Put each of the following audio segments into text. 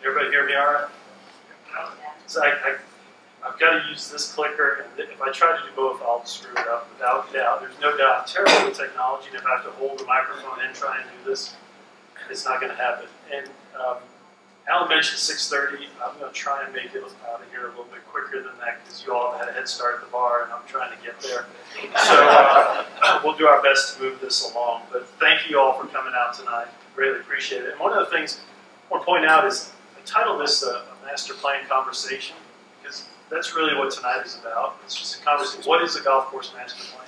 Everybody hear me all right? So I've got to use this clicker, and if I try to do both, I'll screw it up without doubt. There's no doubt I'm terrible with technology, and if I have to hold the microphone and try and do this, it's not going to happen. And Alan mentioned 6:30. I'm going to try and make it out of here a little bit quicker than that because you all had a head start at the bar, and I'm trying to get there. So we'll do our best to move this along. But thank you all for coming out tonight. Greatly appreciate it. And one of the things I want to point out is I titled this a master plan conversation because that's really what tonight is about. It's just a conversation. What is a golf course master plan?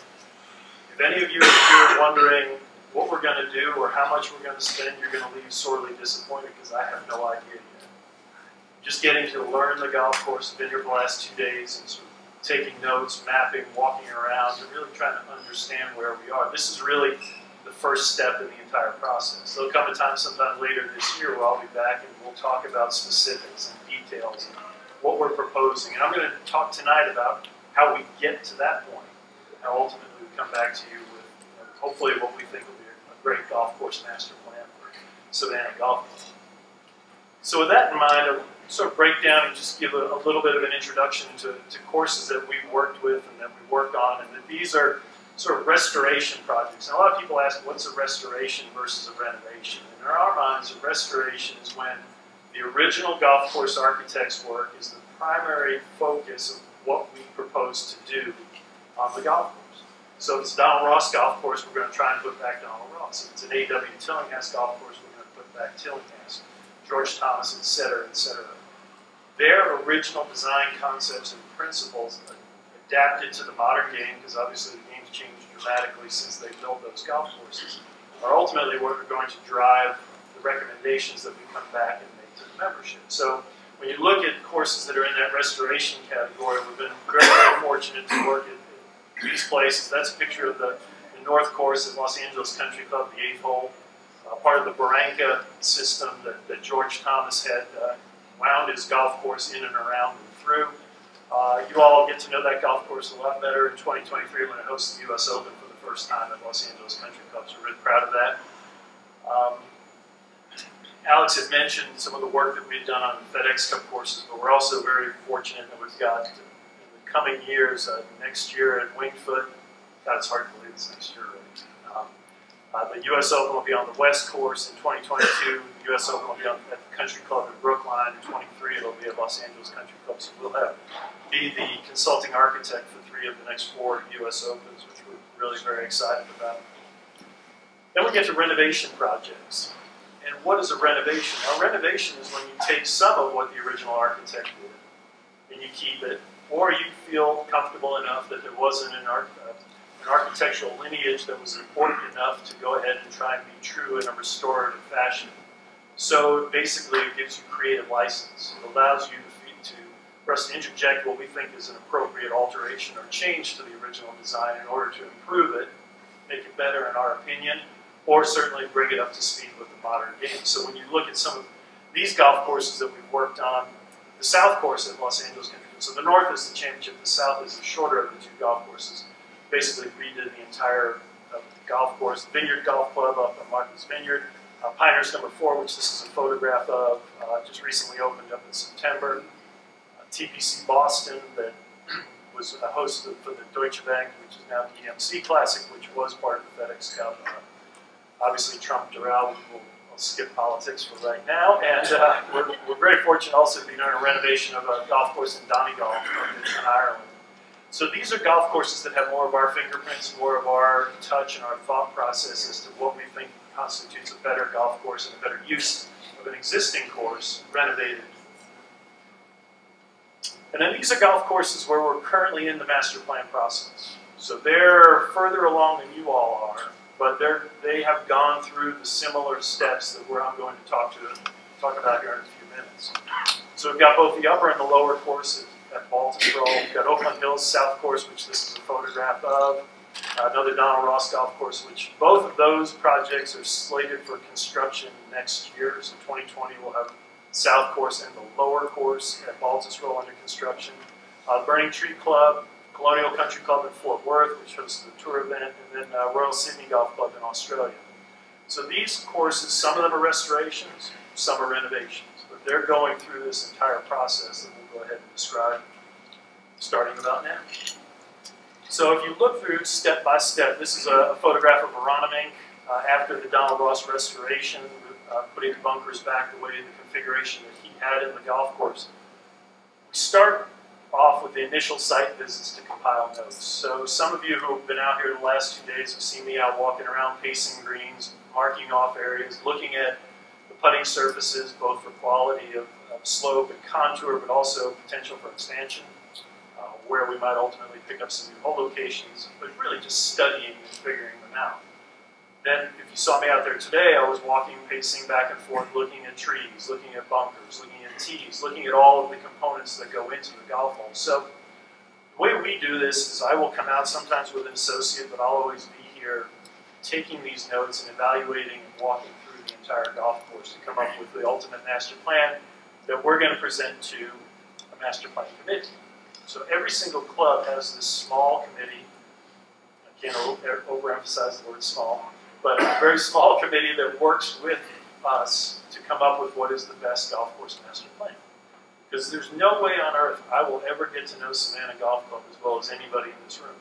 If any of you are here wondering what we're going to do or how much we're going to spend, you're going to leave sorely disappointed because I have no idea yet. Just getting to learn the golf course, been here for the last 2 days and sort of taking notes, mapping, walking around, and really trying to understand where we are. This is really the first step in the entire process. There'll come a time sometime later this year where I'll be back and we'll talk about specifics and details and what we're proposing. And I'm going to talk tonight about how we get to that point, how ultimately we come back to you with hopefully what we think will be a great golf course master plan for Savannah Golf Club. So with that in mind, I'll sort of break down and just give a little bit of an introduction to courses that we've worked with and that we worked on, and that these are sort of restoration projects. And a lot of people ask, what's a restoration versus a renovation? And in our minds, a restoration is when the original golf course architect's work is the primary focus of what we propose to do on the golf course. So if it's Donald Ross Golf Course, we're going to try and put back Donald Ross. If it's an A.W. Tillinghast Golf Course, we're going to put back Tillinghast, George Thomas, et cetera, et cetera. Their original design concepts and principles adapted to the modern game, because obviously the game's changed dramatically since they built those golf courses, are ultimately what are going to drive the recommendations that we come back and make to the membership. So when you look at courses that are in that restoration category, we've been very, very fortunate to work at these places. That's a picture of the North Course at Los Angeles Country Club, the 8th hole, part of the Barranca system that George Thomas had wound his golf course in and around and through. You all get to know that golf course a lot better in 2023 when it hosts the U.S. Open for the first time at Los Angeles Country Club, so we're really proud of that. Alex had mentioned some of the work that we've done on FedEx Cup courses, but we're also very fortunate that we've got coming years, next year at Wingfoot, God, it's hard to believe it's next year already. The U.S. Open will be on the West Course in 2022. The U.S. Open will be at the Country Club in Brookline in 23. It'll be at Los Angeles Country Club. So we'll be the consulting architect for 3 of the next 4 U.S. Opens, which we're really very excited about. Then we get to renovation projects. And what is a renovation? Now, a renovation is when you take some of what the original architect did and you keep it, or you feel comfortable enough that there wasn't an architectural lineage that was important enough to go ahead and try and be true in a restorative fashion. So basically it gives you creative license. It allows you for us to interject what we think is an appropriate alteration or change to the original design in order to improve it, make it better in our opinion, or certainly bring it up to speed with the modern game. So when you look at some of these golf courses that we've worked on, the South Course at Los Angeles Country Club. So the North is the championship, the South is the shorter of the 2 golf courses. Basically redid the entire golf course. Vineyard Golf Club up on Martha's Vineyard. Pinehurst number 4, which this is a photograph of, just recently opened up in September. TPC Boston that was hosted for the Deutsche Bank, which is now the EMC Classic, which was part of the FedEx Cup. Obviously Trump Doral, we'll skip politics for right now, and we're very fortunate also to be doing a renovation of a golf course in Donegal in Ireland. So these are golf courses that have more of our fingerprints, more of our touch and our thought process as to what we think constitutes a better golf course and a better use of an existing course renovated. And then these are golf courses where we're currently in the master plan process. So they're further along than you all are, but they have gone through the similar steps that I'm going to talk about here in a few minutes. So we've got both the upper and the lower course at Baltimore. We've got Oakland Hills South Course, which this is a photograph of. Another Donald Ross Golf Course, which both of those projects are slated for construction next year. So 2020 we'll have South Course and the lower course at Baltimore under construction. Burning Tree Club, Colonial Country Club in Fort Worth, which hosts the tour event, and then Royal Sydney Golf Club in Australia. So these courses, some of them are restorations, some are renovations. But but they're going through this entire process that we'll go ahead and describe starting about now. So if you look through step by step, this is a photograph of Aronimink after the Donald Ross restoration, putting the bunkers back the way the configuration that he had in the golf course. We start off with the initial site visits to compile notes. So some of you who have been out here the last 2 days have seen me out walking around, pacing greens, marking off areas, looking at the putting surfaces, both for quality of slope and contour, but also potential for expansion, where we might ultimately pick up some new hole locations, but really just studying and figuring them out. Then, if you saw me out there today, I was walking, pacing back and forth, looking at trees, looking at bunkers, looking at tees, looking at all of the components that go into the golf hole. So, the way we do this is I will come out sometimes with an associate, but I'll always be here taking these notes and evaluating and walking through the entire golf course to come up with the ultimate master plan that we're going to present to a master plan committee. So every single club has this small committee. I can't overemphasize the word small, but a very small committee that works with us to come up with what is the best golf course master plan. Because there's no way on earth I will ever get to know Savannah Golf Club as well as anybody in this room.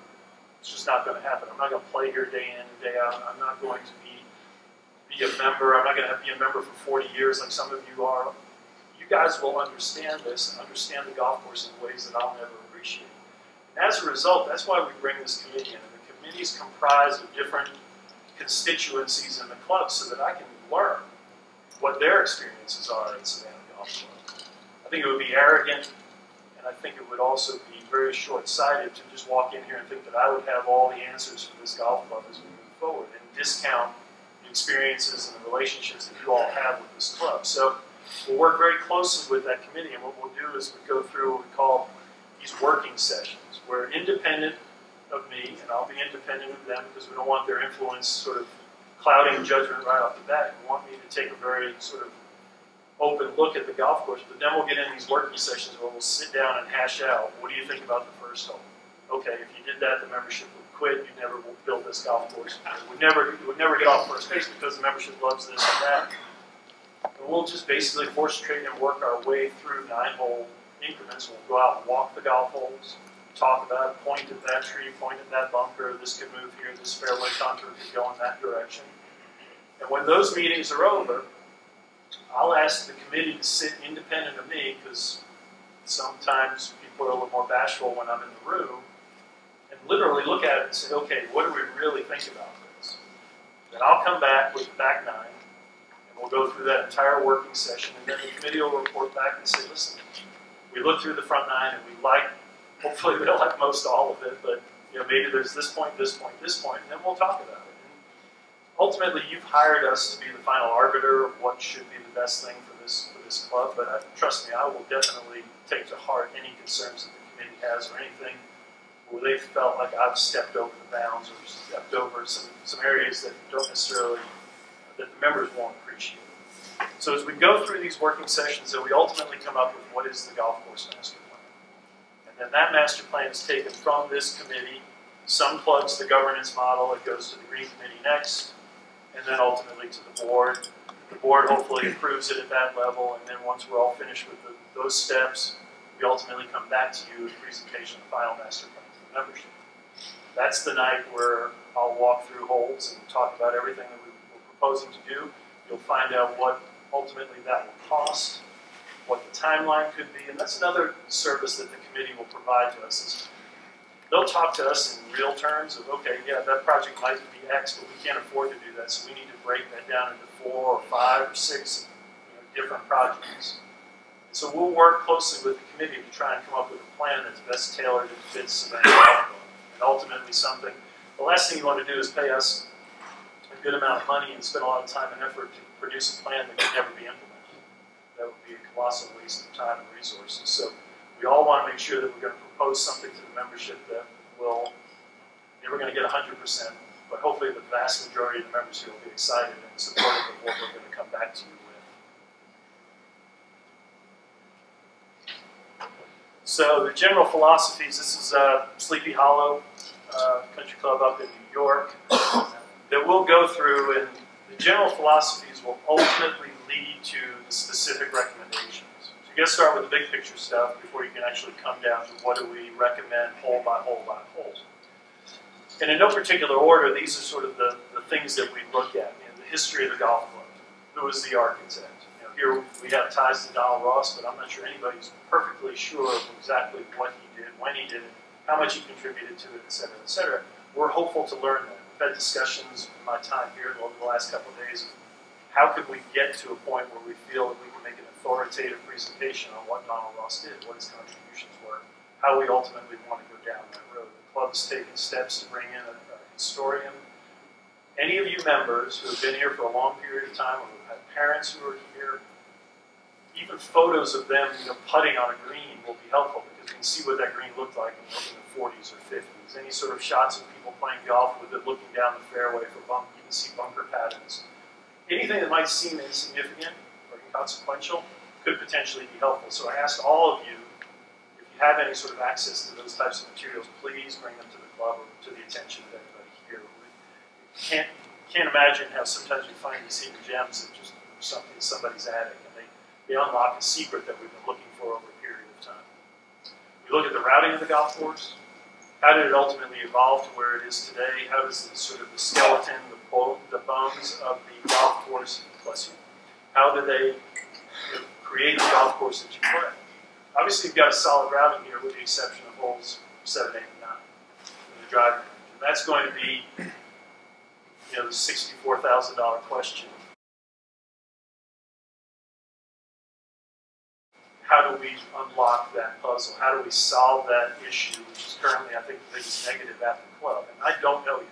It's just not going to happen. I'm not going to play here day in and day out. I'm not going to be a member. I'm not going to be a member for 40 years like some of you are. You guys will understand this and understand the golf course in ways that I'll never appreciate. And as a result, that's why we bring this committee in. And the committee is comprised of different constituencies in the club so that I can learn what their experiences are at Savannah Golf Club. I think it would be arrogant, and I think it would also be very short-sighted to just walk in here and think that I would have all the answers for this golf club as we move forward and discount the experiences and the relationships that you all have with this club. So we'll work very closely with that committee, and what we'll do is we go through what we call these working sessions, where independent of me, and I'll be independent of them because we don't want their influence sort of clouding judgment right off the bat. We want me to take a very sort of open look at the golf course, but then we'll get in these working sessions where we'll sit down and hash out, what do you think about the first hole? Okay, if you did that, the membership would quit, you never will build this golf course. It would never get off first base because the membership loves this and that. And we'll just basically force trade and work our way through 9-hole increments. We'll go out and walk the golf holes, talk about it, point at that tree, point at that bunker, this could move here, this fairway contour could go in that direction. And when those meetings are over, I'll ask the committee to sit independent of me because sometimes people are a little more bashful when I'm in the room and literally look at it and say, okay, what do we really think about this? Then I'll come back with the back nine and we'll go through that entire working session and then the committee will report back and say, listen, we looked through the front nine and we like, hopefully they'll like most all of it, but you know, maybe there's this point, this point, this point, and then we'll talk about it. Ultimately, you've hired us to be the final arbiter of what should be the best thing for this club, but trust me, I will definitely take to heart any concerns that the committee has or anything where they felt like I've stepped over the bounds or stepped over some areas that don't necessarily, that the members won't appreciate. So as we go through these working sessions, then we ultimately come up with what is the golf course master plan. And then that master plan is taken from this committee. Some plugs the governance model, it goes to the Green Committee next, and then ultimately to the board. The board hopefully approves it at that level, and then once we're all finished with those steps, we ultimately come back to you with a presentation of the final master plan to the membership. That's the night where I'll walk through holes and talk about everything that we're proposing to do. You'll find out what ultimately that will cost, what the timeline could be, and that's another service that the committee will provide to us. Is they'll talk to us in real terms of, okay, yeah, that project might be X, but we can't afford to do that, so we need to break that down into 4 or 5 or 6 different projects. So we'll work closely with the committee to try and come up with a plan that's best tailored and fits Savannah Golf Club. And ultimately something, the last thing you want to do is pay us a good amount of money and spend a lot of time and effort to produce a plan that can never be implemented. That would be a colossal waste of time and resources. So we all want to make sure that we're going to propose something to the membership that will, never going to get 100%, but hopefully the vast majority of the members here will be excited and supportive of what we're going to come back to you with. So the general philosophies, this is Sleepy Hollow Country Club up in New York, that we'll go through and the general philosophies will ultimately lead to the specific recommendations. So you got to start with the big picture stuff before you can actually come down to what do we recommend hole by hole by hole. And in no particular order, these are sort of the things that we look at. You know, the history of the golf club. Who was the architect? You know, here we have ties to Donald Ross, but I'm not sure anybody's perfectly sure of exactly what he did, when he did it, how much he contributed to it, et cetera, et cetera. We're hopeful to learn that. We've had discussions in my time here over the last couple of days of how could we get to a point where we feel that we can make an authoritative presentation on what Donald Ross did, what his contributions were, how we ultimately want to go down that road. The club's taken steps to bring in a historian. Any of you members who have been here for a long period of time or who have had parents who are here, even photos of them, you know, putting on a green will be helpful because you can see what that green looked like in the 40s or 50s. Any sort of shots of people playing golf with it looking down the fairway for bump, you can see bunker patterns. Anything that might seem insignificant or inconsequential could potentially be helpful. So I asked all of you, if you have any sort of access to those types of materials, please bring them to the club or to the attention of everybody here. Can't imagine how sometimes you find these hidden gems that just something in somebody's attic and they unlock a secret that we've been looking for over a period of time. We look at the routing of the golf course. How did it ultimately evolve to where it is today? How does the sort of the skeleton, the bones of the golf course, bless you, how do they create the golf course that you play? Obviously, you've got a solid routing here with the exception of holes 7, 8, and 9 in the driving range. And that's going to be, you know, the $64,000 question. How do we unlock that puzzle? How do we solve that issue, which is currently, I think, the biggest negative at the club? And I don't know yet.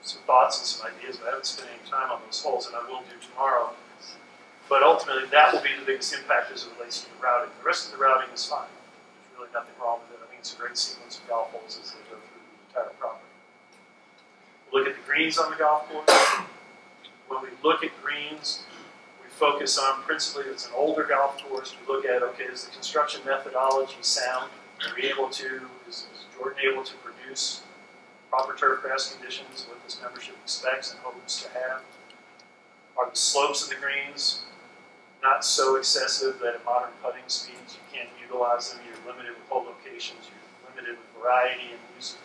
Some thoughts and some ideas, but I haven't spent any time on those holes, and I will do tomorrow. But ultimately, that will be the biggest impact as it relates to the routing. The rest of the routing is fine. There's really nothing wrong with it. I think it's a great sequence of golf holes as they go through the entire property. We'll look at the greens on the golf course. When we look at greens, we focus on principally it's an older golf course. We look at, okay, is the construction methodology sound? Is Jordan able to produce proper turf grass conditions, what this membership expects and hopes to have? Are the slopes of the greens not so excessive that at modern putting speeds you can't utilize them? You're limited with hole locations, you're limited with variety and use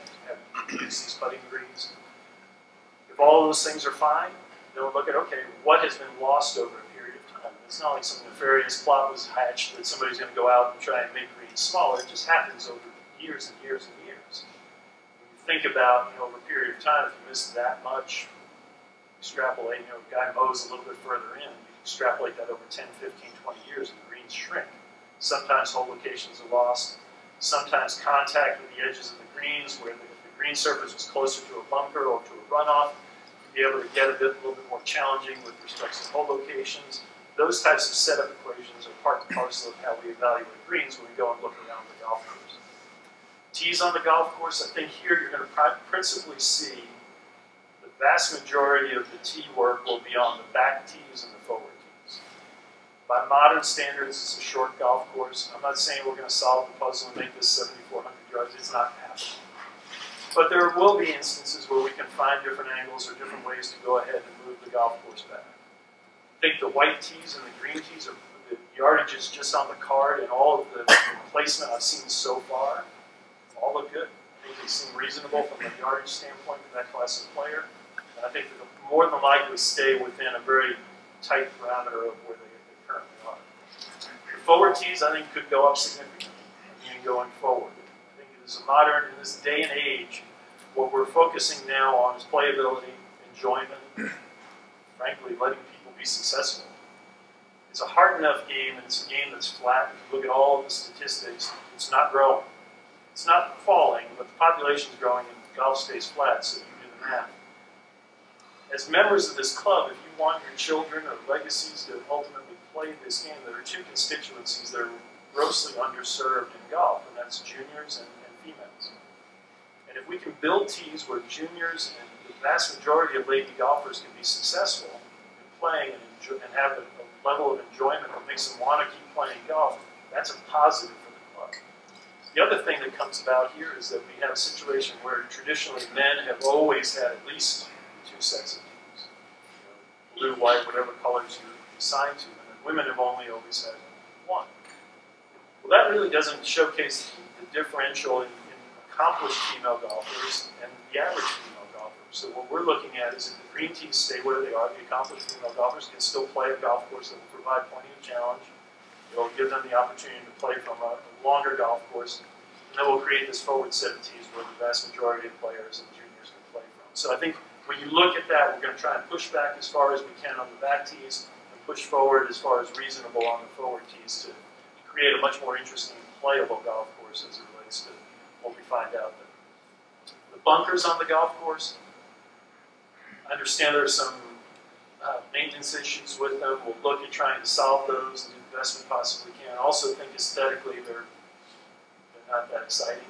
these putting greens. If all of those things are fine, then we'll look at, okay, what has been lost over a period of time? It's not like some nefarious plot was hatched that somebody's going to go out and try and make greens smaller. It just happens over years and years and years. When you think about, you know, over a period of time, if you miss that much, extrapolate, you know, a guy mows a little bit further in, you extrapolate that over 10, 15, 20 years, and the greens shrink. Sometimes hole locations are lost. Sometimes contact with the edges of the greens, where the green surface was closer to a bunker or to a runoff, you'd be able to get a little bit more challenging with respect to hole locations. Those types of setup equations are part and parcel of how we evaluate greens when we go and look around the golf course. Tees on the golf course, I think here you're going to principally see the vast majority of the tee work will be on the back tees and the forward tees. By modern standards, it's a short golf course. I'm not saying we're going to solve the puzzle and make this 7,400 yards. It's not happening. But there will be instances where we can find different angles or different ways to go ahead and move the golf course back. I think the white tees and the green tees, are the yardage is just on the card, and all of the placement I've seen so far all look good. I think they seem reasonable from a yardage standpoint for that class of player. And I think that they'll more than likely stay within a very tight parameter of where they currently are. The forward tees, I think, could go up significantly going forward. I think it is a modern, in this day and age, what we're focusing now on is playability, enjoyment, frankly, letting people be successful. It's a hard enough game, and it's a game that's flat. If you look at all of the statistics, it's not growing. It's not falling, but the population is growing and golf stays flat, so you do the math. As members of this club, if you want your children or legacies to ultimately play this game, there are two constituencies that are grossly underserved in golf, and that's juniors and females. And if we can build tees where juniors and the vast majority of lady golfers can be successful in playing and have a level of enjoyment that makes them want to keep playing golf, that's a positive for the club. The other thing that comes about here is that we have a situation where traditionally men have always had at least 2 sets of tees. blue, white, whatever colors you assign to them. And women have only always had one. Well, that really doesn't showcase the differential in accomplished female golfers and the average female golfer. So what we're looking at is if the green tees stay where they are, the accomplished female golfers can still play a golf course that will provide plenty of challenge. It'll give them the opportunity to play from a longer golf course. And then we'll create this forward set of tees where the vast majority of players and juniors can play from. So I think when you look at that, we're going to try and push back as far as we can on the back tees and push forward as far as reasonable on the forward tees to create a much more interesting, playable golf course as it relates to what we find out there. The bunkers on the golf course, I understand there's some maintenance issues with them. We'll look at trying to solve those and do the best we possibly can. I also think aesthetically they're not that exciting.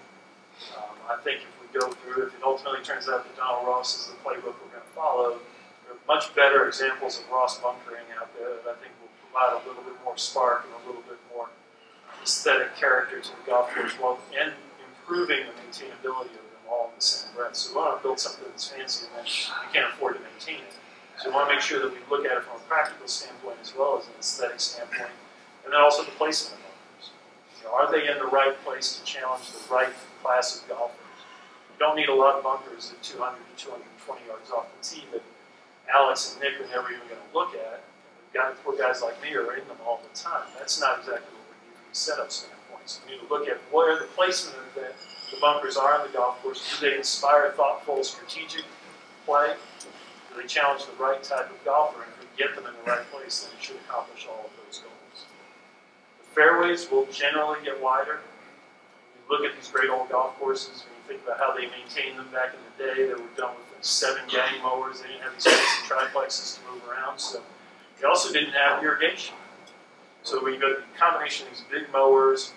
I think if we go through, if it ultimately turns out that Donald Ross is the playbook we're going to follow, there are much better examples of Ross bunkering out there that I think will provide a little bit more spark and a little bit more aesthetic character to the golf course and improving the maintainability of them all in the same breath. So we want to build something that's fancy and then we can't afford to maintain it. So we want to make sure that we look at it from a practical standpoint as well as an aesthetic standpoint. And then also the placement of bunkers. You know, are they in the right place to challenge the right class of golfers? You don't need a lot of bunkers at 200 to 220 yards off the tee that Alex and Nick are never even going to look at. And poor guys like me are in them all the time. That's not exactly what we need from a setup standpoint. So we need to look at where the placement of the bunkers are on the golf course. Do they inspire thoughtful, strategic play? Do they challenge the right type of golfer? And if we get them in the right place, then it should accomplish all of those goals. The fairways will generally get wider. When you look at these great old golf courses, when you think about how they maintained them back in the day, they were done with 7 gang mowers. They didn't have these fancy triplexes to move around. So they also didn't have irrigation. So when you go to the combination of these big mowers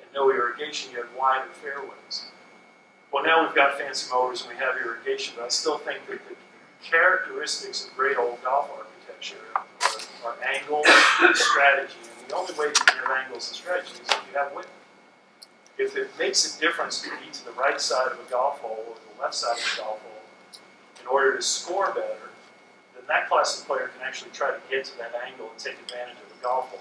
and no irrigation, you have wider fairways. Well, now we've got fancy mowers and we have irrigation, but I still think that the characteristics of great old golf architecture are angle and strategy. And the only way you can have angles and strategy is if you have width. If it makes a difference to be to the right side of a golf hole or the left side of a golf hole in order to score better, then that class of player can actually try to get to that angle and take advantage of the golf hole.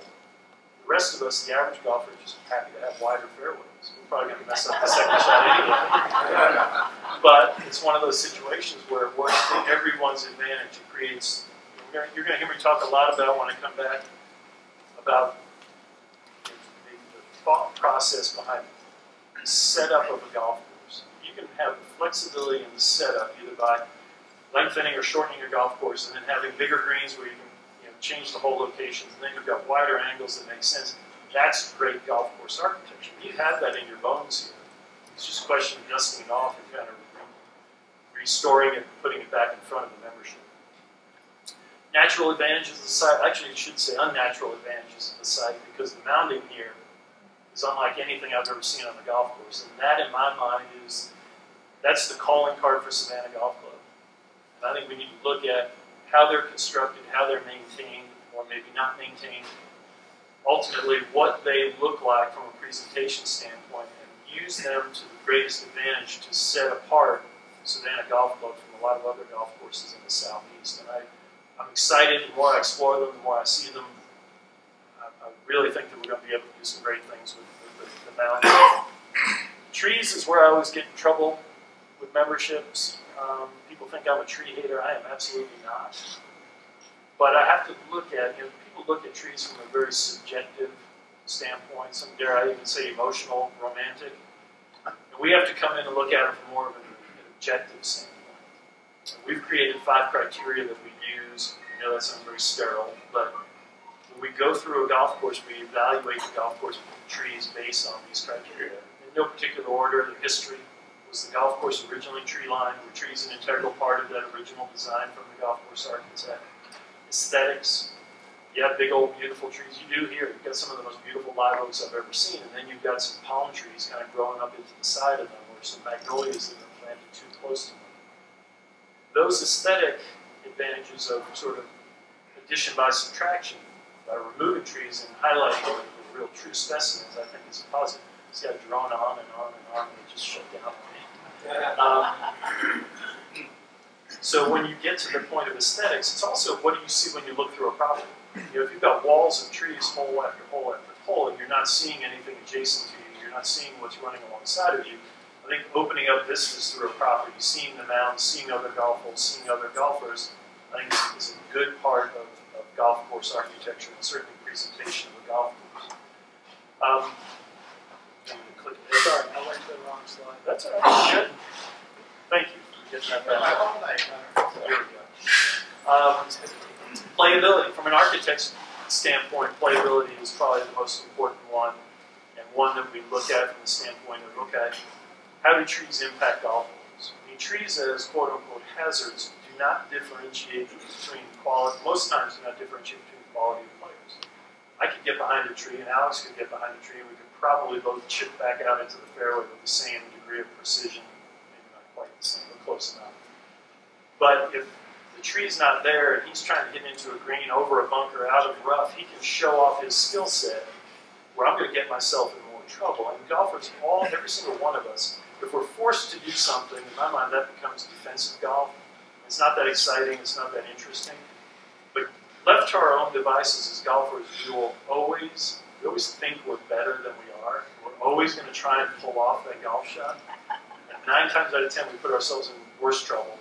The rest of us, the average golfer, are just happy to have wider fairways. We're probably going to mess up the second shot anyway. But it's one of those situations where it works to everyone's advantage. It creates, you're going to hear me talk a lot about when I come back about the thought process behind the setup of a golf course. You can have the flexibility in the setup either by lengthening or shortening your golf course and then having bigger greens where you can change the whole locations, and then you've got wider angles that make sense. That's great golf course architecture. You have that in your bones here. It's just a question of dusting it off and kind of restoring it and putting it back in front of the membership. Natural advantages of the site, actually I should say unnatural advantages of the site, because the mounding here is unlike anything I've ever seen on the golf course. And that, in my mind, that's the calling card for Savannah Golf Club. And I think we need to look at how they're constructed, how they're maintained, or maybe not maintained, ultimately what they look like from a presentation standpoint, and use them to the greatest advantage to set apart Savannah Golf Club from a lot of other golf courses in the Southeast. And I'm excited. The more I explore them, the more I see them. I really think that we're going to be able to do some great things with the mountain. Trees is where I always get in trouble with memberships. People think I'm a tree hater. I am absolutely not. But I have to look at, people look at trees from a very subjective standpoint, some dare I even say emotional, romantic. And we have to come in and look at it from more of an objective standpoint. And we've created 5 criteria that we use. I know that sounds very sterile, but when we go through a golf course, we evaluate the golf course with the trees based on these criteria. In no particular order, the history. Was the golf course originally tree-lined? Were trees an integral part of that original design from the golf course architect? Aesthetics. You have big old beautiful trees. You do here. You've got some of the most beautiful live oaks I've ever seen, and then you've got some palm trees kind of growing up into the side of them, or some magnolias that are planted too close to them. Those aesthetic advantages of sort of addition by subtraction, by removing trees and highlighting the real true specimens, I think is a positive. See, I've drawn on and on and on, and it just shut down. So when you get to the point of aesthetics, it's also what do you see when you look through a property? You know, if you've got walls of trees, hole after hole after hole, and you're not seeing anything adjacent to you, you're not seeing what's running alongside of you, I think opening up vistas through a property, seeing the mounds, seeing other golf holes, seeing other golfers, I think is a good part of golf course architecture and certainly presentation of a golf course. Click it. Sorry, I went to the wrong slide. That's all right. Good. Thank you for getting that back. Here we go. Playability. From an architect's standpoint, playability is probably the most important one, and one that we look at from the standpoint of, okay, how do trees impact golf holes? I mean, trees as quote-unquote hazards do not differentiate between quality, most times do not differentiate between quality of players. I could get behind a tree, and Alex could get behind a tree, and we could probably both chip back out into the fairway with the same degree of precision, maybe not quite the same, but close enough. But if the tree's not there, and he's trying to get into a green, over a bunker, out of rough, he can show off his skill set, where I'm going to get myself in more trouble. And golfers, every single one of us, if we're forced to do something, in my mind, that becomes defensive golf. It's not that exciting, it's not that interesting. But left to our own devices as golfers, we always think we're better than we are. We're always going to try and pull off that golf shot. And 9 times out of 10, we put ourselves in worse trouble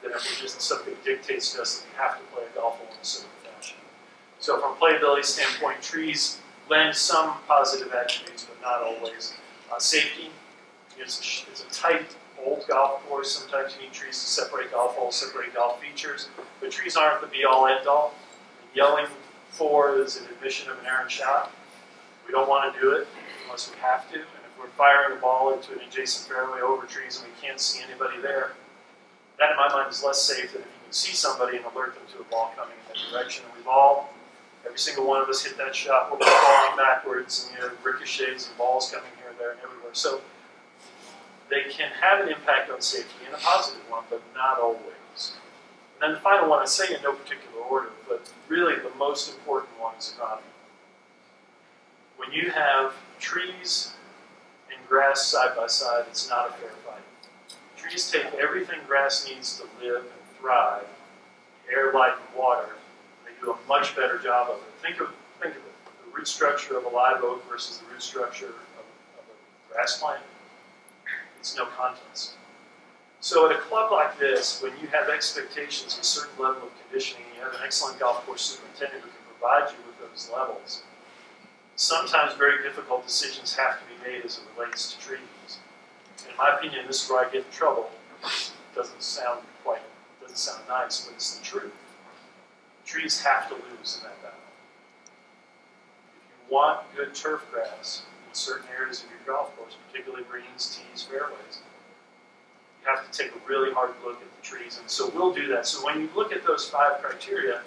than if we're just something dictates to us that we have to play a golf hole in a certain fashion. So from a playability standpoint, trees lend some positive attributes, but not always. Safety. It's a tight, old golf course. Sometimes you need trees to separate golf holes, separate golf features. But trees aren't the be-all, end-all. Yelling 4 is an admission of an errant shot. We don't want to do it unless we have to. And if we're firing a ball into an adjacent fairway over trees and we can't see anybody there, that in my mind is less safe than if you can see somebody and alert them to a ball coming in that direction. And every single one of us hit that shot, we're falling backwards, and you know, ricochets and balls coming here, there, and everywhere. So they can have an impact on safety, and a positive one, but not always. And then the final one, I say in no particular order, but really the most important one is economy. When you have trees and grass side by side, it's not a fair fight. Trees take everything grass needs to live and thrive, air, light, and water. They do a much better job of it. Think of it. The root structure of a live oak versus the root structure of a grass plant. It's no contest. So at a club like this, when you have expectations of a certain level of conditioning, and you have an excellent golf course superintendent who can provide you with those levels, sometimes very difficult decisions have to be made as it relates to trees. And in my opinion, this is where I get in trouble. It doesn't sound nice, but it's the truth. Trees have to lose in that battle. If you want good turf grass in certain areas of your golf course, particularly greens, tees, fairways, you have to take a really hard look at the trees. And so we'll do that. So when you look at those 5 criteria,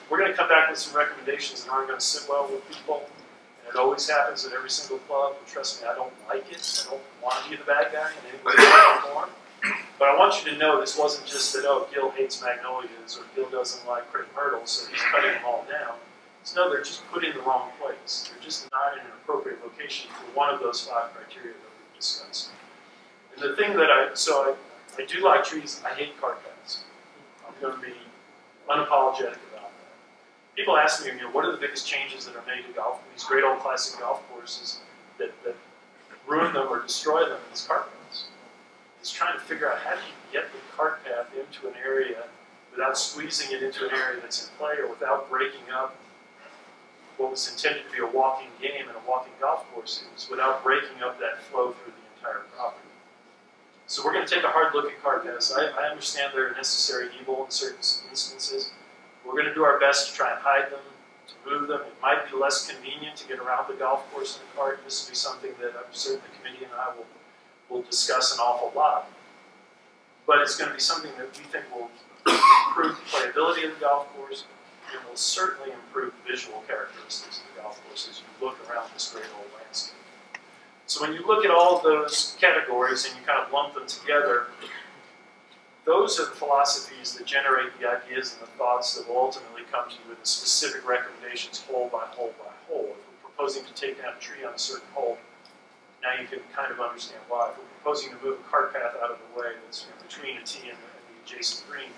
we're going to come back with some recommendations that aren't going to sit well with people. And it always happens at every single club. And trust me, I don't like it. I don't want to be the bad guy in any way, shape, or form. But I want you to know this wasn't just that, oh, Gil hates magnolias or Gil doesn't like crepe myrtles, so he's cutting them all down. So no, they're just put in the wrong place. They're just not in an appropriate location for one of those 5 criteria that we've discussed. And the thing that I do like trees, I hate cart paths. I'm going to be unapologetic about that. People ask me, what are the biggest changes that are made to golf, these great old classic golf courses that ruin them or destroy them? It's cart paths. It's trying to figure out how do you get the cart path into an area without squeezing it into an area that's in play or without breaking up what was intended to be a walking game and a walking golf course. It was without breaking up that flow through the entire property. So we're going to take a hard look at cart paths. I understand they're a necessary evil in certain instances. We're going to do our best to try and hide them, to move them. It might be less convenient to get around the golf course in a cart. This will be something that I'm certain the committee and I will discuss an awful lot. But it's going to be something that we think will improve the playability of the golf course. It will certainly improve the visual characteristics of the golf course as you look around this great old landscape. So when you look at all of those categories and you kind of lump them together, those are the philosophies that generate the ideas and the thoughts that will ultimately come to you with the specific recommendations hole by hole by hole. If we're proposing to take down a tree on a certain hole, now you can kind of understand why. If we're proposing to move a cart path out of the way that's between a tee and the adjacent green.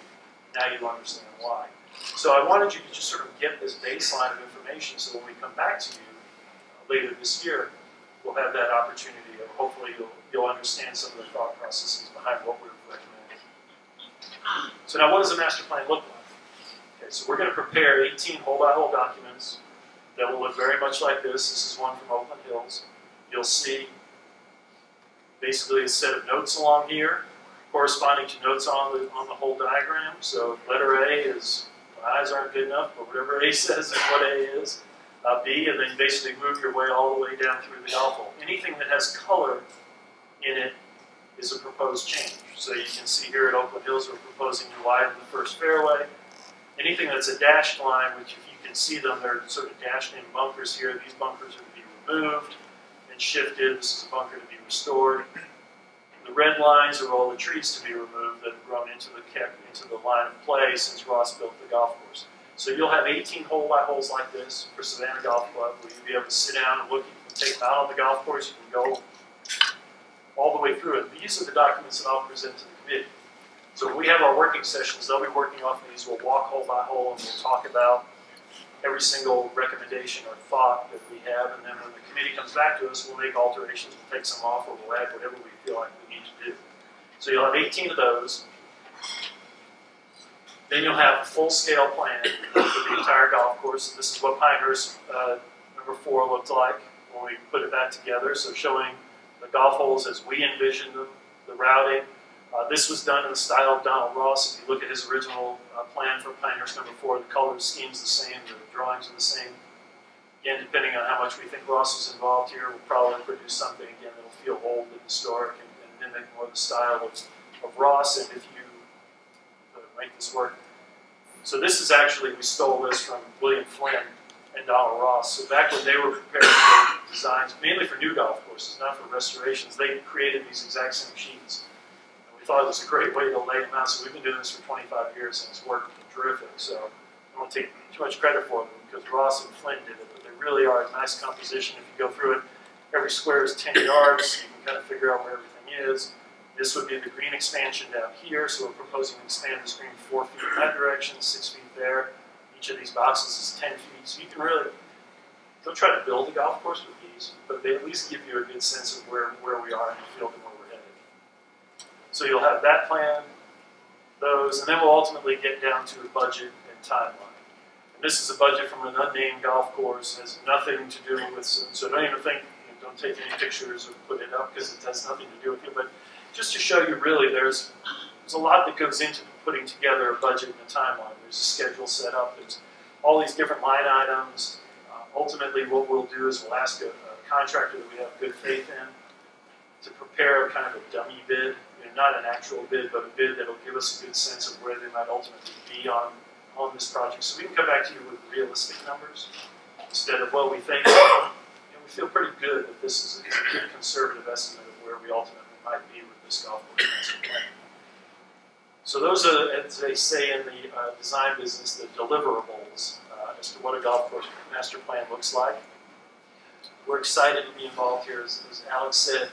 Now you understand why. So I wanted you to just sort of get this baseline of information so when we come back to you later this year, we'll have that opportunity of hopefully you'll understand some of the thought processes behind what we're recommending. So now what does a master plan look like? Okay, so we're going to prepare 18 hole-by-hole documents that will look very much like this. This is one from Oakland Hills. You'll see basically a set of notes along here corresponding to notes on the whole diagram. So letter A is, my eyes aren't good enough, but whatever A says is what A is. B, and then basically move your way all the way down through the golf hole. Anything that has color in it is a proposed change. So you can see here at Oakland Hills, we're proposing to widen the first fairway. Anything that's a dashed line, which if you can see them, they're sort of dashed in bunkers here. These bunkers are to be removed and shifted. This is a bunker to be restored. The red lines are all the trees to be removed that have grown into the line of play since Ross built the golf course. So you'll have 18 hole-by-holes like this for Savannah Golf Club, where you'll be able to sit down and look. You can take them out on the golf course. You can go all the way through it. These are the documents that I'll present to the committee. So when we have our working sessions, they'll be working off of these. We'll walk hole by hole, and we'll talk about every single recommendation or thought that we have. And then when the committee comes back to us, we'll make alterations. We'll take some off, or we'll add whatever we feel like we need to do. So you'll have 18 of those. Then you'll have a full-scale plan for the entire golf course. And this is what Pinehurst number 4 looked like when we put it back together. So showing the golf holes as we envisioned them, the routing. This was done in the style of Donald Ross. If you look at his original plan for Pinehurst number 4, the color scheme's the same, the drawings are the same. Again, depending on how much we think Ross was involved here, we'll probably produce something again that'll feel old and historic and mimic more the style of Ross. And if you make this work. So this is actually, we stole this from William Flynn and Donald Ross. So back when they were preparing their designs, mainly for new golf courses, not for restorations, they created these exact same sheets. And we thought it was a great way to lay them out. So we've been doing this for 25 years and it's worked terrific. So I don't want to take too much credit for them because Ross and Flynn did it, but they really are a nice composition. If you go through it, every square is 10 yards, so you can kind of figure out where everything is. This would be the green expansion down here, so we're proposing to expand the screen 4 feet in that direction, 6 feet there. Each of these boxes is 10 feet, so you can really, don't try to build a golf course with these, but they at least give you a good sense of where we are in the field and where we're headed. So you'll have that plan, those, and then we'll ultimately get down to a budget and timeline. And this is a budget from an unnamed golf course, it has nothing to do with, so don't even think, don't take any pictures or put it up because it has nothing to do with you, but just to show you really there's a lot that goes into putting together a budget and a timeline. There's a schedule set up, there's all these different line items. Ultimately what we'll do is we'll ask a contractor that we have good faith in to prepare kind of a dummy bid, not an actual bid, but a bid that'll give us a good sense of where they might ultimately be on this project. So we can come back to you with realistic numbers instead of what we think. We feel pretty good that this is a good conservative estimate of where we ultimately might be with this golf course master plan. So those are, as they say in the design business, the deliverables as to what a golf course master plan looks like. We're excited to be involved here. As Alex said,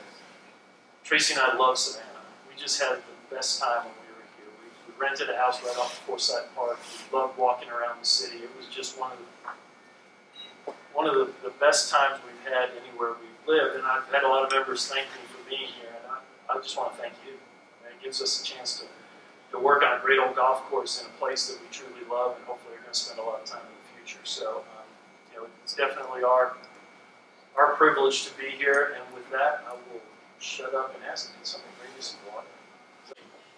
Tracy and I love Savannah. We just had the best time when we were here. We rented a house right off of Forsyth Park. We loved walking around the city. It was just one of the best times we've had anywhere we've lived. And I've had a lot of members thank me for being here. I just want to thank you. It gives us a chance to work on a great old golf course in a place that we truly love, and hopefully we're going to spend a lot of time in the future. So, it's definitely our privilege to be here. And with that, I will shut up and ask if somebody bring you some water.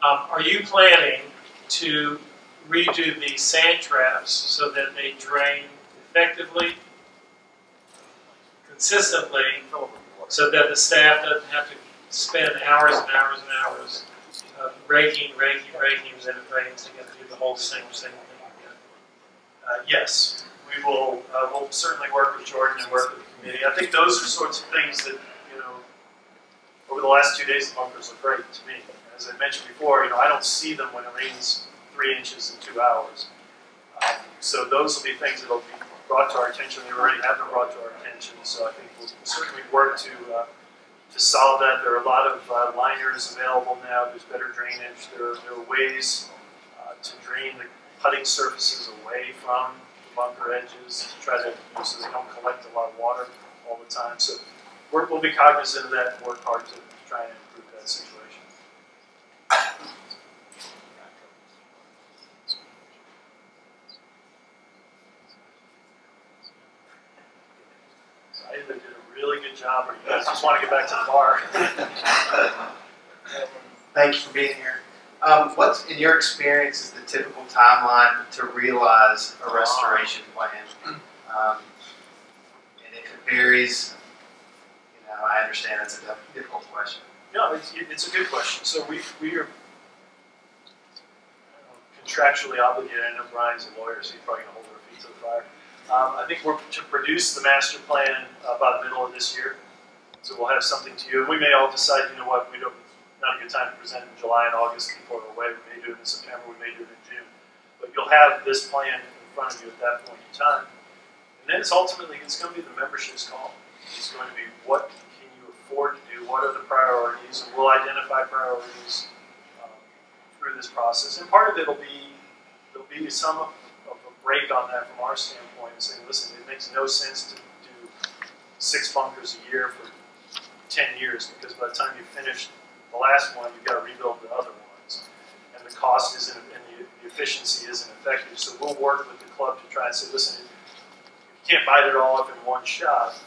Are you planning to redo the sand traps so that they drain effectively, consistently, so that the staff doesn't have to spend hours and hours and hours raking, and then it rains to get through the whole same thing again? Yes, we will. We'll certainly work with Jordan and work with the committee. I think those are sorts of things that, over the last 2 days, the bunkers look great to me. As I mentioned before, I don't see them when it rains 3 inches in 2 hours. So those will be things that will be brought to our attention. They already have been brought to our attention. So I think we'll certainly work to to solve that. There are a lot of liners available now. There's better drainage. There are ways to drain the putting surfaces away from the bunker edges to try to, so they don't collect a lot of water all the time. So we'll be cognizant of that and work hard to try and improve that situation. So I either did a really good job or you guys just want to get back to the bar. Thanks for being here. What's, in your experience, is the typical timeline to realize a restoration plan? And if it varies, you know, I understand it's a difficult question. No, it's a good question. So we are contractually obligated. I know Brian's a lawyer, so he's probably going to hold our feet to the fire. I think we're to produce the master plan by the middle of this year. So we'll have something to you. We may all decide, you know what, we don't. Not a good time to present in July and August. People are away. We may do it in September. We may do it in June. But you'll have this plan in front of you at that point in time. And then it's going to be the membership's call. It's going to be what can you afford to do? What are the priorities? And we'll identify priorities through this process. And part of it will be there'll be some of a break on that from our standpoint and saying, listen, it makes no sense to do 6 bunkers a year for 10 years because by the time you finish the last one, you've got to rebuild the other ones. And the cost isn't, and the efficiency isn't effective. So we'll work with the club to try and say, listen, if you can't bite it all up in one shot,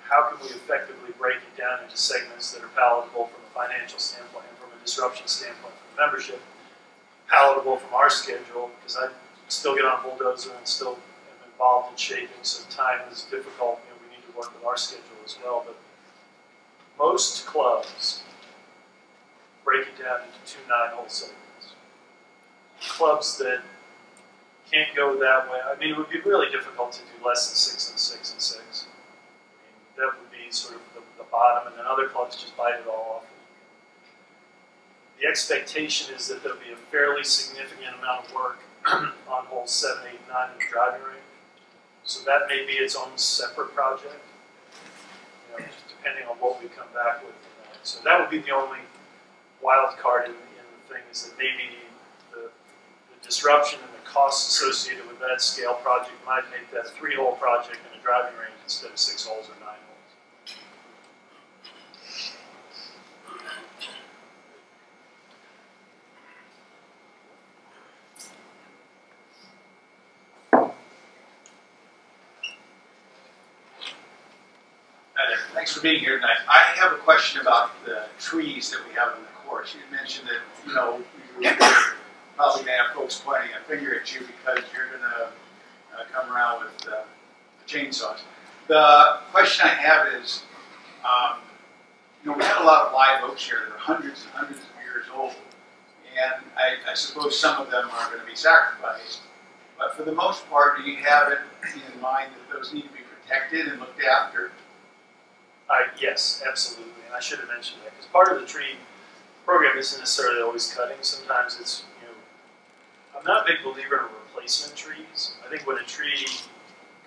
how can we effectively break it down into segments that are palatable from a financial standpoint, and from a disruption standpoint from the membership, palatable from our schedule, because I still get on a bulldozer and still am involved in shaping, so time is difficult. You know, we need to work with our schedule as well. But most clubs break it down into 2 9-hole segments. Clubs that can't go that way, I mean, it would be really difficult to do less than 6 and 6 and 6. I mean, that would be sort of the bottom, and then other clubs just bite it all off. The expectation is that there'll be a fairly significant amount of work on holes 7, 8, 9 in the driving range. So that may be its own separate project, you know, just depending on what we come back with. So that would be the only wild card in the thing, is that maybe the disruption and the costs associated with that scale project might make that a 3-hole project in a driving range instead of 6 holes or 9 holes. Thanks for being here tonight. I have a question about the trees that we have in the course. You mentioned that, you know, you're probably going to have folks pointing a finger at you because you're going to come around with the chainsaws. The question I have is, you know, we have a lot of live oaks here that are hundreds and hundreds of years old, and I suppose some of them are going to be sacrificed. But for the most part, do you have it in mind that those need to be protected and looked after? Yes, absolutely, and I should have mentioned that, because part of the tree program isn't necessarily always cutting. Sometimes it's, you know, I'm not a big believer in replacement trees. I think when a tree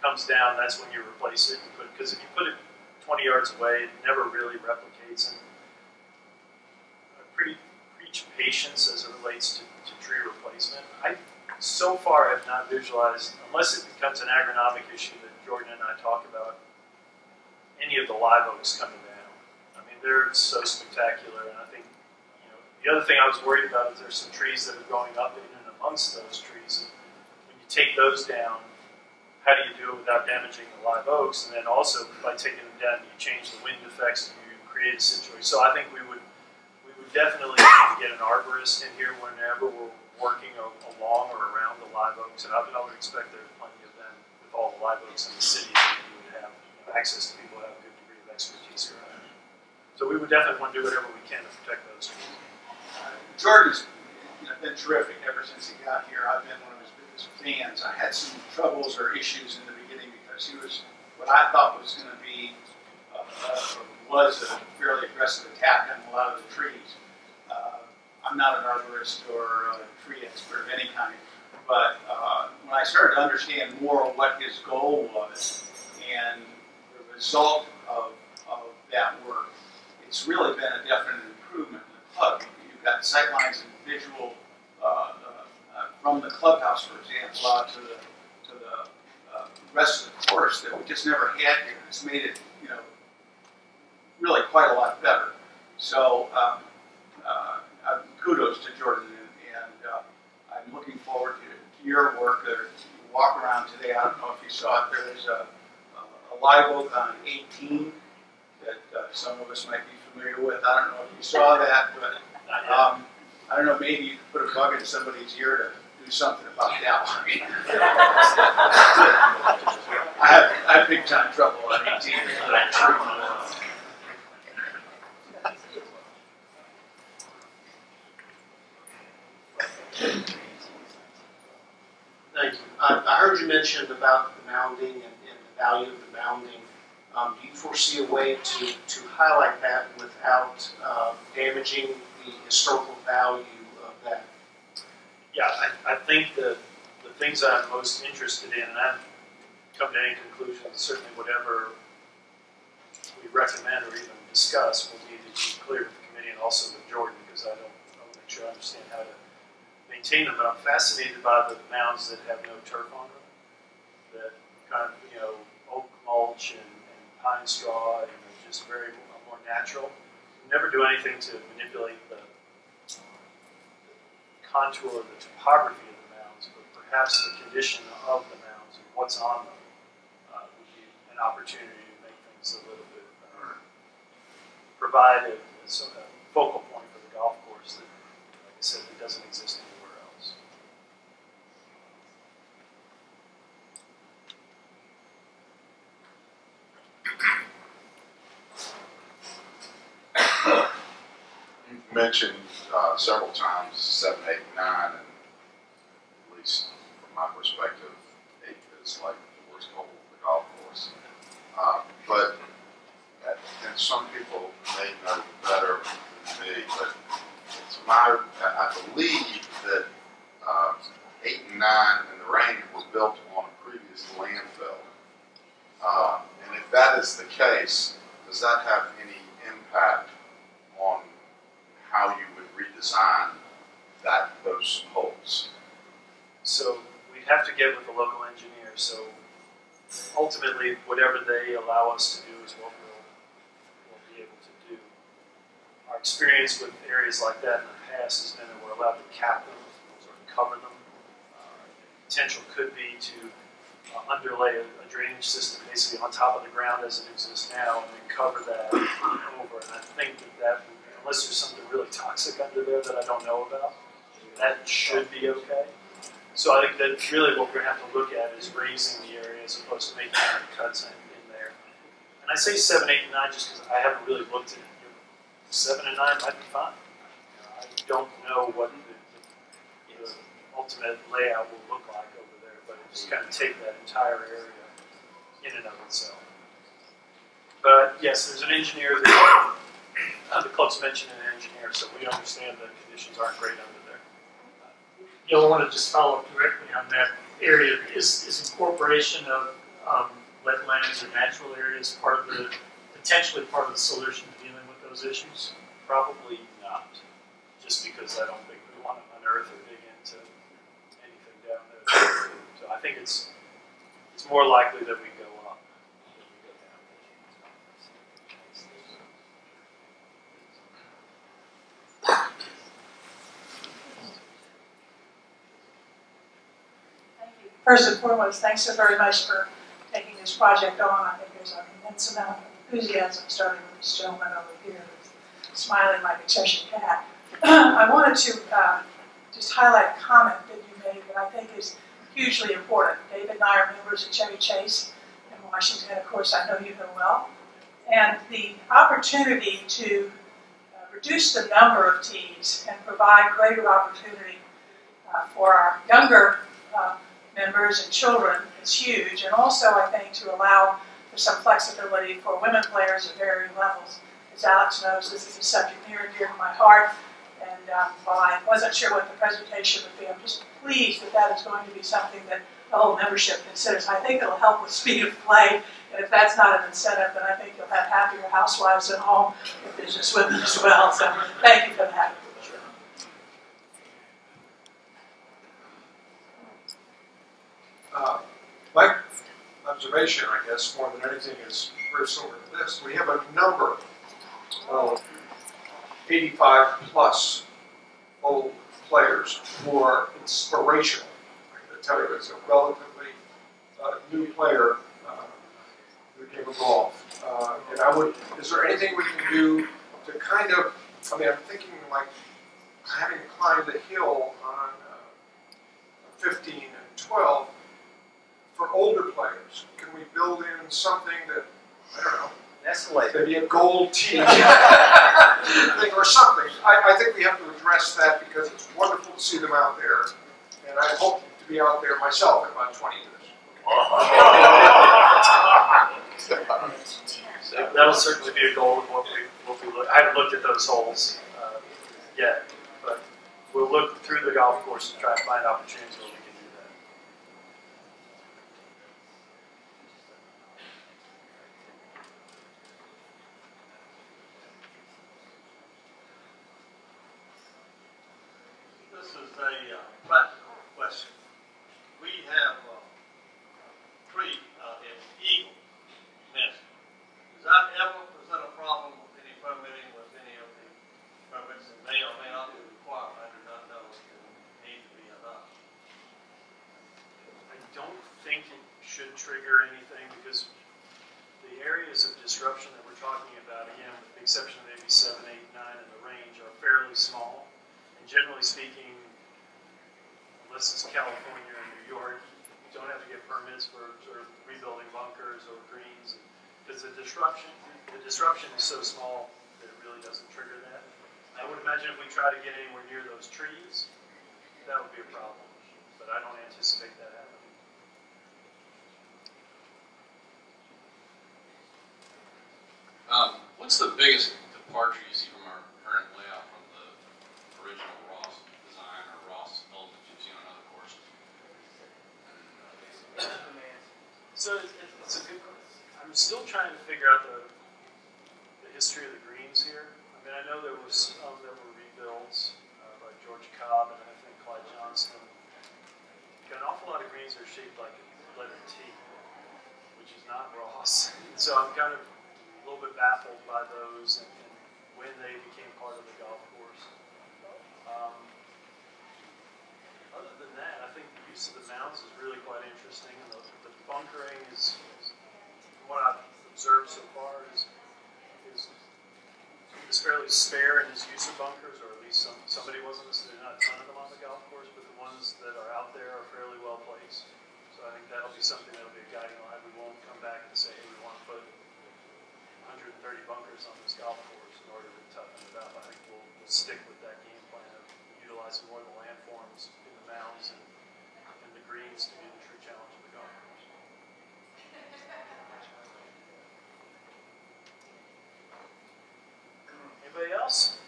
comes down, that's when you replace it. Because if you put it 20 yards away, it never really replicates. And I preach patience as it relates to tree replacement. I so far have not visualized, unless it becomes an agronomic issue that Jordan and I talk about, any of the live oaks coming down. I mean, they're so spectacular, and I think, you know, the other thing I was worried about is there's some trees that are growing up in and amongst those trees, and when you take those down, how do you do it without damaging the live oaks? And then also, by taking them down, you change the wind effects and you create a situation. So I think we would definitely need to get an arborist in here whenever we're working along or around the live oaks, and I would expect there's plenty of them with all the live oaks in the city that you would have, you know, access to people who have a good degree of expertise around it. So we would definitely want to do whatever we can to protect those trees. Jordan's been terrific ever since he got here. I've been one of his biggest fans. I had some troubles or issues in the beginning because he was what I thought was going to be was a fairly aggressive attack on a lot of the trees. I'm not an arborist or a tree expert of any kind, but when I started to understand more what his goal was and the result of that work, it it's really been a definite improvement in the club. You've got sightlines and visual from the clubhouse, for example, out to the rest of the course that we just never had here. It's made it, really quite a lot better. So kudos to Jordan, and I'm looking forward to your work. There, you walk around today. I don't know if you saw it. There's a live oak on 18 that some of us might be familiar with. I don't know if you saw that, but I don't know. Maybe you could put a bug in somebody's ear to do something about that one. I have big time trouble on 18. Thank you. I heard you mention about the mounding and the value of the mounding. Do you foresee a way to highlight that without damaging the historical value of that? Yeah, I think the things that I'm most interested in, and I haven't come to any conclusions, certainly whatever we recommend or even discuss will need to be clear with the committee and also with Jordan, because I don't make sure I understand how to maintain them. But I'm fascinated by the mounds that have no turf on them, that kind of, oak mulch and pine straw, and they're just very more natural. We never do anything to manipulate the contour or the topography of the mounds, but perhaps the condition of the mounds and what's on them would be an opportunity to make things a little bit, provide a focal point for the golf course that, like I said, that doesn't exist anywhere else. You've mentioned several times 7, 8, 9, and at least from my perspective, 8 is like the worst hole of the golf course. And some people may know better than me, but I believe that 8 and 9 and the range were built on a previous landfill. And if that is the case, does that have any impact on how you would redesign those holes? So we'd have to get with the local engineer. So ultimately, whatever they allow us to do is what we'll be able to do. Our experience with areas like that in the past has been that we're allowed to cap them or cover them. The potential could be to underlay a drainage system basically on top of the ground as it exists now, and then cover that over. And I think that would be, unless there's something really toxic under there that I don't know about, that should be okay. So I think that really what we're going to have to look at is raising the area as opposed to making any cuts in there. And I say 7, 8, and 9 just because I haven't really looked at it. 7 and 9 might be fine. I don't know what the ultimate layout will look like over there, but it just kind of take that entire area in and of itself. But yes, there's an engineer that the club's mentioned an engineer, so we understand the conditions aren't great under there. I want to just follow up directly on that area. Is incorporation of wetlands or natural areas potentially part of the solution to dealing with those issues? Probably not, just because I don't think we want to unearth or dig into anything down there. So I think it's more likely that we go up than we go down. First and foremost, thanks so very much for taking this project on. I think there's an immense amount of enthusiasm, starting with this gentleman over here who's smiling like a Cheshire cat. I wanted to just highlight a comment that you made that I think is hugely important. David and I are members of Chevy Chase in Washington. Of course, I know you know well. And the opportunity to reduce the number of tees and provide greater opportunity for our younger members and children is huge, and also I think to allow for some flexibility for women players at varying levels. As Alex knows, this is a subject near and dear to my heart, and while I wasn't sure what the presentation would be, I'm just pleased that that is going to be something that the whole membership considers. I think it'll help with speed of play And if that's not an incentive, then I think you'll have happier housewives at home if there's just women as well. So thank you for that. My observation, I guess, more than anything, is very similar to this. We have a number of 85-plus old players who are inspirational. I'm going to tell you, as a relatively new player in the game of golf. And I would, is there anything we can do to kind of, I mean, I'm thinking like having climbed the hill on 15 and 12, for older players, can we build in something that, I don't know, maybe a gold tee thing or something? I think we have to address that because it's wonderful to see them out there, and I hope to be out there myself in about 20 years. That will certainly be a goal of what we look. I haven't looked at those holes yet, but we'll look through the golf course and try to find opportunities where we can do that. This is a practical question. We have a tree in Eagle nest. Does that ever present a problem with any permitting with any of the permits that may or may not be required? I do not know if it need to be enough. I don't think it should trigger anything because the areas of disruption that we're talking about, again, with the exception of maybe 7, 8, 9 in the range, are fairly small. And generally speaking, unless it's California or New York, you don't have to get permits for sort of rebuilding bunkers or greens. Because the disruption is so small that it really doesn't trigger that. I would imagine if we try to get anywhere near those trees, that would be a problem. But I don't anticipate that happening. What's the biggest departure you see from our current layout from the original Ross design or Ross elements you've seen on other courses? So it's a good question. I'm still trying to figure out the history of the greens here. I mean, I know there was some that were rebuilds by George Cobb and I think Clyde Johnston. Got an awful lot of greens that are shaped like a letter T, which is not Ross. So I'm kind of a little bit baffled by those and when they became part of the golf course. Other than that, I think the use of the mounds is really quite interesting. And the bunkering is what I've observed so far is fairly spare in his use of bunkers, or at least somebody wasn't. There's not a ton of them on the golf course, but the ones that are out there are fairly well placed. So I think that'll be something that'll be a guiding light. We won't come back and say, hey, we want to put 130 bunkers on this golf course in order to toughen it up. I think we'll stick with that game plan of utilizing more of the landforms in the mounds and the greens to be the true challenge of the golf course. Anybody else?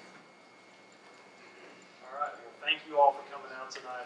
All right. Well, thank you all for coming out tonight.